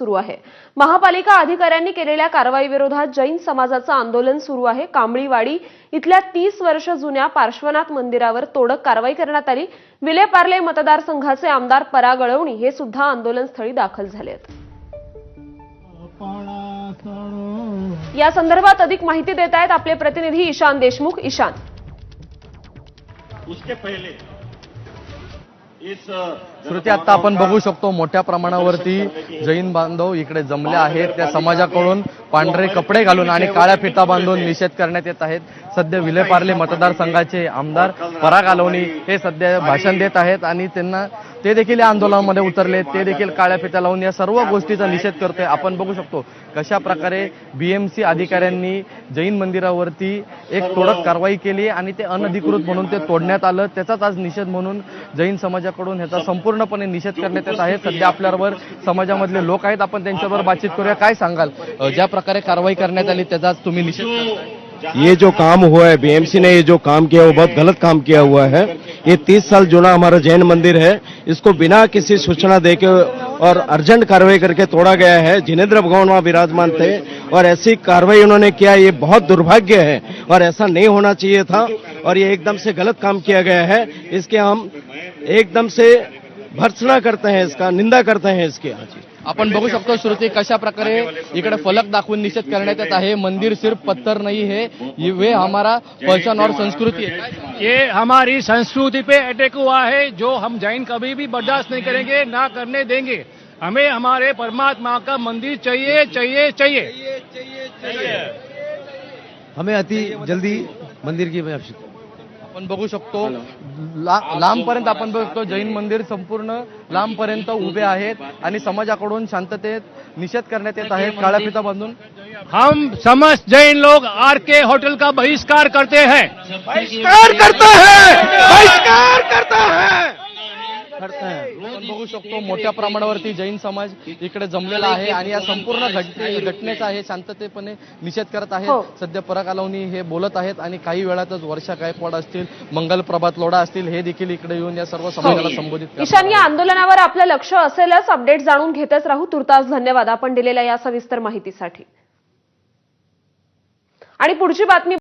सुरू आहे। महापालिका अधिकाऱ्यांनी केलेल्या कारवाईविरोधात जैन समाजाचं आंदोलन सुरू आहे। कांबळीवाडी इथल्या 30 वर्ष जुन्या पार्श्वनाथ मंदिरावर तोडक कारवाई करण्यात आली। विलेपार्ले मतदारसंघाचे आमदार पराग अळवणी हे सुद्धा आंदोलनस्थळी दाखल झाले आहेत। या संदर्भात अधिक माहिती देत आहेत आपले प्रतिनिधी ईशान देशमुख। ईशान, उसके पहले श्रुती, आता आपण बघू शकतो मोठ्या प्रमाणावरती जैन बांधव इकडे जमले आहेत। त्या समाजाकडून पांढरे कपडे घालून आणि काळ्या फिता बांधून निषेध करण्यात येत आहेत। सध्या विलेपार्ले मतदारसंघाचे आमदार पराग अळवणी हे सध्या भाषण देत आहेत आणि ते देखील या आंदोलनामध्ये उतरले। ते देखील काळ्या फिता लावून या सर्व गोष्टीचा निषेध करतोय। आपण बघू शकतो कशा प्रकारे बीएमसी अधिकाऱ्यांनी जैन मंदिरावरती एक तोडक कारवाई केली आणि ते अनधिकृत म्हणून ते तोडण्यात आलं। त्याचाच आज निषेध म्हणून जैन समाजाकडून ह्याचा संपूर्णपणे निषेध करण्यात येत आहे। सध्या आपल्याबरोबर समाजामधले लोक आहेत, आपण त्यांच्याबरोबर बातचीत करूया। काय सांगाल, ज्या प्रकारे कारवाई करण्यात आली त्याचाच तुम्ही निषेध करताय? ये जो काम हुआ है, बीएमसी ने ये जो काम किया वो बहुत गलत काम किया हुआ है। ये 30 साल जुना हमारा जैन मंदिर है, इसको बिना किसी सूचना देके और अर्जेंट कार्रवाई करके तोड़ा गया है। जिनेंद्र भगवान वहां विराजमान थे और ऐसी कार्रवाई उन्होंने किया, ये बहुत दुर्भाग्य है और ऐसा नहीं होना चाहिए था और ये एकदम से गलत काम किया गया है। इसके हम एकदम से भर्त्सना करते हैं, इसका निंदा करते हैं इसकी। आपण बघू शकतो श्रुती, कशा प्रकारे इकडे फलक दाखवून निषेध करण्यात येत आहे। मंदिर सिर्फ पत्थर नहीं है, ये हमारा पहचान और संस्कृति है। ये हमारी संस्कृति पे अटैक हुआ है, जो हम जैन कभी भी बर्दाश्त नहीं करेंगे, ना करने देंगे। हमें हमारे परमात्मा का मंदिर चाहिए चाहिए चाहिए। हमें अति जल्दी मंदिर की आवश्यकता। आपण बघू शकतो लांबपर्यंत आपण बघतो जैन मंदिर संपूर्ण लांबपर्यंत उभे आहेत आणि समाजाकडून शांततेत निषेध करण्यात येत आहे काळ्या फिता बांधून। हम समस्त जैन लोग आरके होटल का बहिष्कार करते हैं। बहिष्कार करता है, बहिष्कार करता है। आपण बघू शकतो मोठ्या प्रमाणावरती जैन समाज इकडे जमलेला आहे आणि या संपूर्ण घटनेचा हे शांततेपणे निषेध करत आहेत। सध्या पराग अळवणी हे बोलत आहेत आणि काही वेळातच वर्षा गायकवाड असतील, मंगल प्रभात लोढा असतील, हे देखील इकडे येऊन या सर्व समाजाला संबोधित करतात। ईशान, या आंदोलनावर आपलं लक्ष असेलच, अपडेट जाणून घेतच राहू। तुर्तास धन्यवाद आपण दिलेल्या या सविस्तर माहितीसाठी। आणि पुढची बातमी